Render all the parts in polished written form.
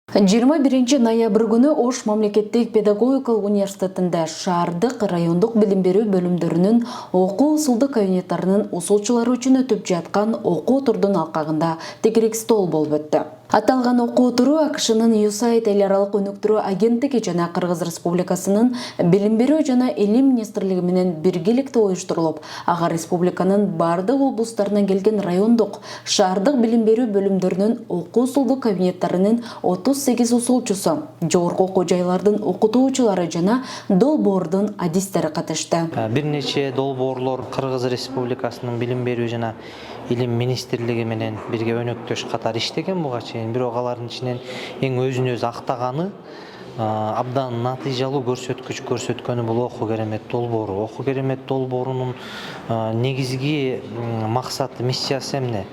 21 ноябрь күнү Ош мамлекеттик педагогикалык университетинде шаардык райондук билим берүү бөлүмдөрүнүн окуу усулдук кабинеттеринин усулчулары үчүн өтүп жаткан окуу турдун алкагында тегерек стол болуп өттү. Аталган окуу туру АКШнын USAID эл аралык өнүктүрүү агенттиги жана Кыргыз Республикасынын билим берүү жана илим министрлиги менен биргеликте уюштурулуп, ага республиканын бардык облустарынан келген райондук, шаардык билим берүү бөлүмдөрүнүн окуу усулдук кабинеттеринин 38 усулчусу, жогорку окуу жайлардын окутуучулары жана долбоордун адистери катышты. Бир нече долбоорлор Кыргыз Республикасынын билим берүү жана илим министрлиги менен бирге өнөктөш катары иштеген буга чейин. Бирок алардын ичинен эң өзүн өзү актаганы, абдан натыйжалуу көрсөткүч көрсөткөнү бул окуу керемет долбоору. Окуу керемет долбоорунун негизги максаты, миссиясы эмне?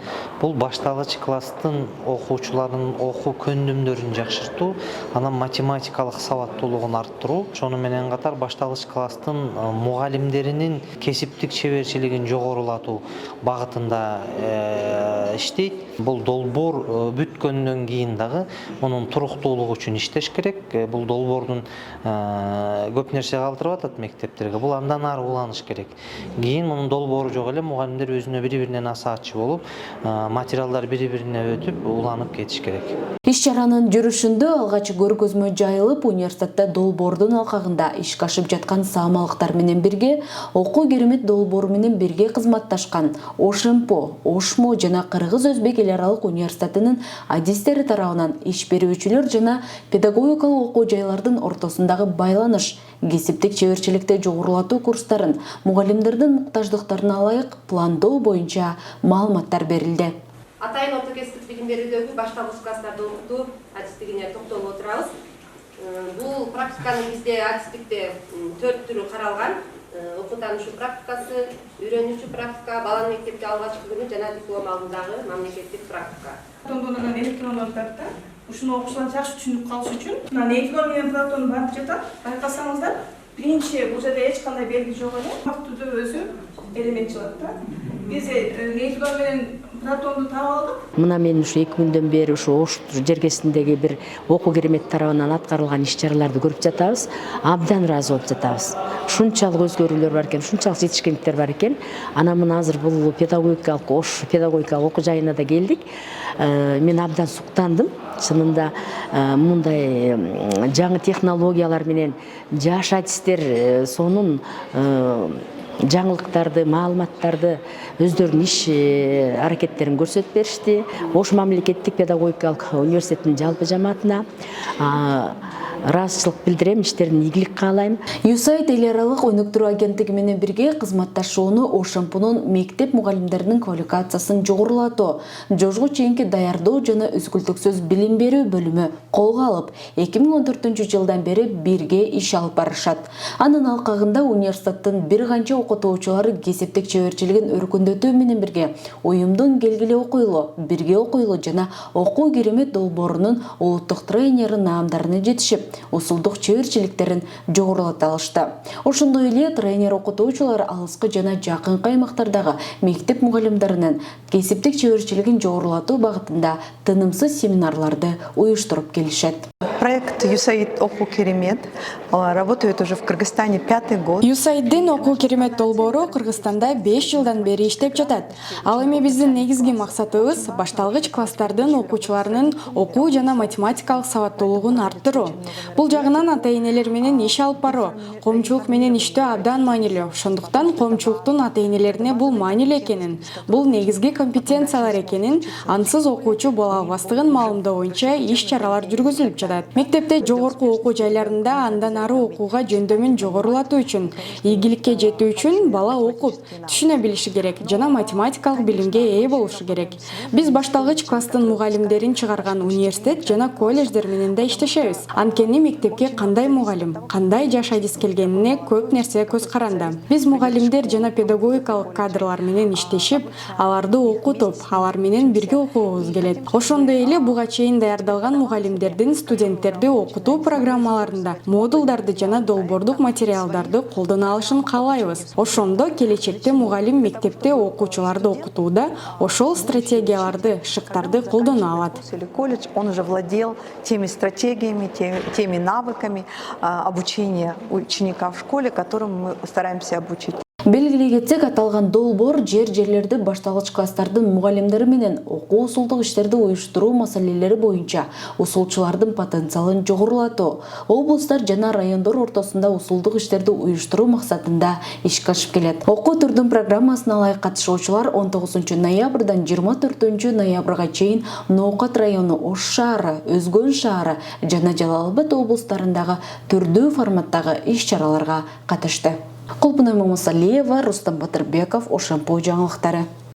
Бул башталгыч класстын окуучуларынын окуу көндүмдөрүн жакшыртуу, анан математикалык сабаттуулугун арттыруу, ошону менен катар башталгыч класстын мугалимдеринин кесиптик чеберчилигин жогорулатуу багытында иштейт. Бул долбоор бүткөндөн кийин дагы мунун туруктуулугу үчүн иштеш керек. Бул долбоордун көп нерсе калтырып атат мектептерге. Бул андан ары уланыш керек. Кийин мунун долбоору жок эле мугалимдер өзүнө бири-бирине насаатчы болуп, материалдар бири-бирине өтүп, уланып кетиш керек. Иш-чаранын жүрүшүндө алгач көргөзмө жайылып, университетте долбоордун алкагында ишке ашып жаткан саамалыктар менен бирге окуу керемет долбоору менен бирге кызматташкан ОШМПО, ОШМО жана Кыргыз-Өзбек эл аралык университетинин адистери тарабынан иш берүүчүлөр жана педагогикалык окуу жайлардын ортосундагы байланыш, кесиптик чеберчиликти жогорулатуу курстарын, мугалимдердин муктаждыктарына ылайык пландоо боюнча маалыматтар берилди. Атайын орто кесиптик билим берүүдөгү башталгыч класстарды окутуу адистигине токтолуп отурабыз. Бул практиканын бизде адистикте 4 түрү каралган. Окуу таанышуу практикасы, үйрөнүүчү практика, баланын мектепке алгачкы күнү жана диплом алдындагы мамлекеттик практика. Платондон электрон өтөт да. Ушуну окуучулар жакшы түшүнүп калыш үчүн мына нейтрон менен платон барып жатат. Байкасаңыздар, биринчи бул жерде эч кандай белги жок эле. Түрдө өзү элемент чыгат да. Биз нейтрон менен платонду таап алдык. Мына мен ушу 2 күндөн бери ушу Ош жергесиндеги бир окуу керемет тарабынан аткарылган иш-чараларды көрүп жатабыз. Абдан ыраазы болуп жатабыз. Ушунчалык өзгөрүүлөр бар экен, ушунчалык жетишкендиктер бар экен. Анан мына азыр бул педагогикалык Ош педагогикалык окуу жайына да келдик. Мен абдан суктандым. Чынында мындай жаңы технологиялар менен жаш адистер сонун жаңылыктарды, маалыматтарды өздөрүнүн иш аракеттерин көрсөтүп беришти. Ош мамлекеттик педагогикалык университетинин жалпы жамаатына ыраазычылык билдирем, иштерин ийгилик каалайм. USAID эл аралык өнүктүрүү агенттиги менен бирге кызматташууну ОШМПнун мектеп мугалимдеринин квалификациясын жогорулатуу, жожго чейинки даярдоо жана үзгүлтүксүз билим берүү бөлүмү колго алып, 2014-жылдан бери бирге иш алып барышат. Анын алкагында университеттин бир канча окутуучулары кесиптик чеберчилигин өркүндөтүү менен бирге уюмдун келгиле окуйлу, бирге окуйлу жана окуу керемет долбоорунун улуттук тренери наамдарына жетишип, усулдук чеберчиликтерин жогорулата алышты. Ошондой эле тренер окутуучулар алыскы жана жакынкы аймактардагы мектеп мугалимдеринин кесиптик чеберчилигин жогорулатуу багытында тынымсыз семинарларды уюштуруп келишет. Проект USAID «Окуу керемет» работает уже в Кыргызстане 5-й год. USAID-дин окуу керемет долбоору Кыргызстанда 5 жылдан бери иштеп жатат. Ал эми биздин негизги максатыбыз башталгыч класстардын окуучуларынын окуу жана математикалык сабаттуулугун арттыруу. Бул жагынан ата-энелер менен иш алып баруу, коомчулук менен иштөө абдан маанилүү. Ошондуктан коомчулуктун ата-энелерине бул маанилүү экенин, бул негизги компетенциялар экенин, ансыз окуучу боло албастыгын маалымдоо боюнча иш-чаралар жүргүзүлүп жатат. Мектепте жогорку окуу жайларында андан ары окууга жөндөмүн жогорулатуу үчүн, ийгиликке жетүү үчүн бала окуп, түшүнө билиши керек жана математикалык билимге ээ болушу керек. Биз башталгыч класстын мугалимдерин чыгарган университет жана колледждер менен да иштешебиз. Анткени мектепке кандай мугалим, кандай жаш адис келгенине көп нерсе көз каранды. Биз мугалимдер жана педагогикалык кадрлар менен иштешип, аларды окутуп, алар менен бирге окугубуз келет. Ошондой эле буга чейин даярдалган мугалимдердин студент студенттерди окутуу программаларында модулдарды жана долбоордук материалдарды колдоно алышын каалайбыз. Ошондо келечекте мугалим мектепте окуучуларды окутууда ошол стратегияларды, шыктарды колдоно алат. Или колледж, он уже владел теми стратегиями, теми навыками обучения ученика в школе, которым мы стараемся обучить. Белгилей кетсек, аталган долбоор жерлерди башталгыч класстардын мугалимдери менен окуу усулдук иштерди уюштуруу маселелери боюнча усулчулардын потенциалын жогорулатуу, облустар жана райондор ортосунда усулдук иштерди уюштуруу максатында ишке ашып келет. Окуу турдун программасына ылайык катышуучулар 19 ноябрдан 24 ноябрга чейин Ноокат району Ош шаары, Өзгөн шаары жана Жалал Абад облустарындагы түрдүү форматтагы иш-чараларга катышты. Колпунай Момосалиева, Рустам Батырбеков, Ошампу жаңылыктары.